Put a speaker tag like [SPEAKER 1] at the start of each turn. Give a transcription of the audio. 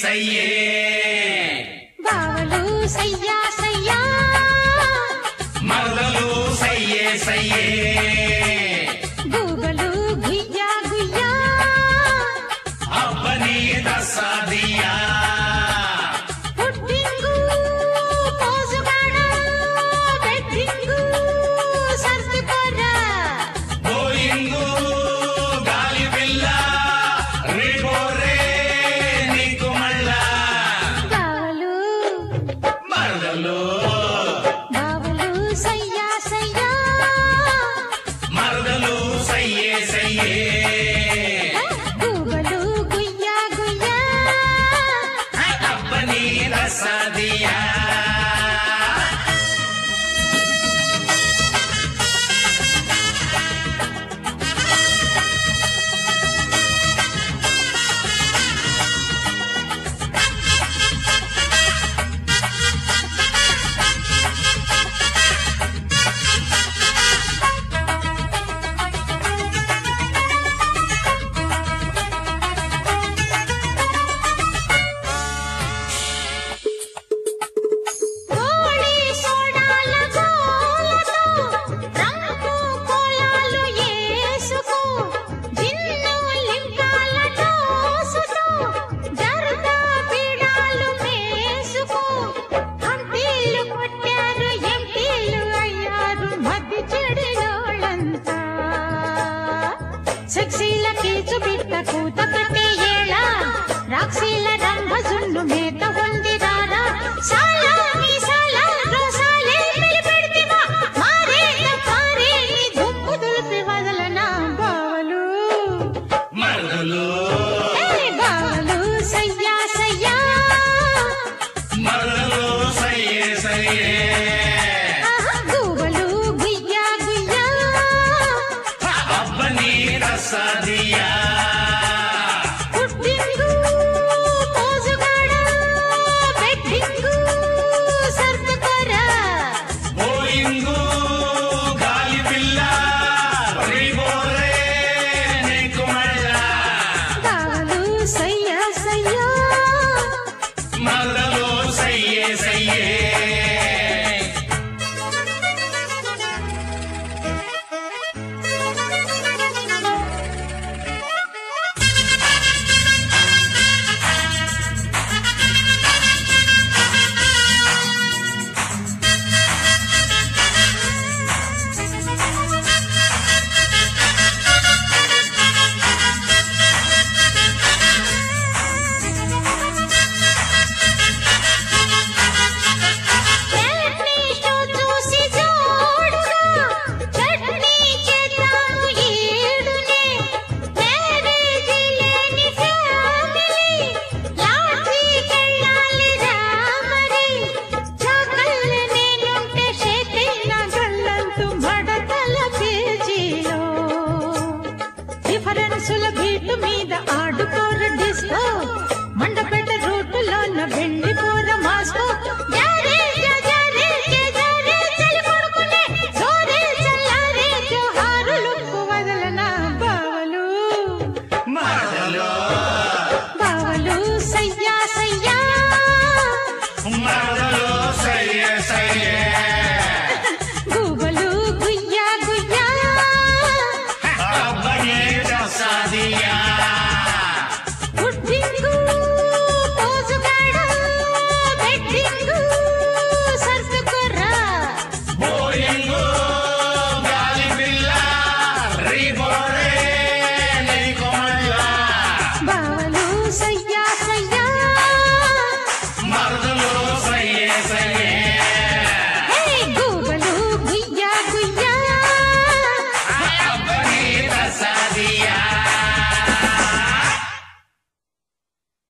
[SPEAKER 1] సయ్యే
[SPEAKER 2] బావలు సయ్యా సయ్యా
[SPEAKER 1] మరదలు సయ్యే సయ్యే
[SPEAKER 2] గూగలు గుయ్యా గుయ్యా
[SPEAKER 1] అబ్బని దసాదియా
[SPEAKER 2] పుట్టింగు పోజుగాడ బెట్టింగు సర్దుకోరా
[SPEAKER 1] గోయింగు గాలి పిల్ల రేగోరే నీకు మళ్ళా
[SPEAKER 2] బావలు
[SPEAKER 1] మరదలు
[SPEAKER 2] బావలు సయ్యా సయ్యా
[SPEAKER 1] మరదలు సయ్యే సయ్యే
[SPEAKER 2] గూగలు గుయ్యా గుయ్యా
[SPEAKER 1] అబ్బని దసాదియా
[SPEAKER 2] కోడి సోడాల గోలతో రంగు కోలాలు యేసుకో జిన్ను లింకాల దోసుతో జర్దా పీడాలు మేసుకో హంపీలు కొట్టారు ఎంపీలు అయ్యారు మధ్య చెడిలోళ్ళంతా సెక్సీల కీచు బిట్ట కూత పెట్టే ఏళ రాక్షీల రంభజుండు మేత ಹೊಂದಿದಾರ ಸಾಲ ಮೀಸಾಲ ರೋಸಾಲೆ ಬೆಳಿಬೆಡ್ತಿವ ಮಾರೇ ಮಾರೇ నీ దుమ్ము దులిపి వదలన బావలు
[SPEAKER 1] మరదలు
[SPEAKER 2] బావలు సయ్యా సయ్యా
[SPEAKER 1] మరదలు సయ్యే సయ్యే
[SPEAKER 2] గూబలు గుయ్యా గుయ్యా
[SPEAKER 1] అబ్బని దసాదియా
[SPEAKER 2] పుట్టింగు పోజుగాడ బెట్టింగు సర్దుకోరా
[SPEAKER 1] గోయింగు గాలి పిల్ల రేగోరే నీకు మళ్ళా
[SPEAKER 2] బావలు సయ్యా సయ్యా
[SPEAKER 1] మరదలు సయ్యే సయ్యే
[SPEAKER 2] చట్నీ షో చూసి జోడుగా చట్నీ చేద్దాము ఈడునే మ్యారేజీ లేని ఫ్యామిలీ లాఠీకెళ్ళాలి రామరి చాకల్ని నేనుంటే షేకైన గల్లంతు మడతల పేజీలో డిఫరెన్సుల బీటు మీద ఆడుకోర డిస్కో మండపెట్ట రూటులోన వెండిపోర మాస్కో జారే జారే జారే చలి కొడుకునే జోరే చల్లారే జోహారులు వదలన బావలు
[SPEAKER 1] మరదలు
[SPEAKER 2] బావలు సయ్యా సయ్యా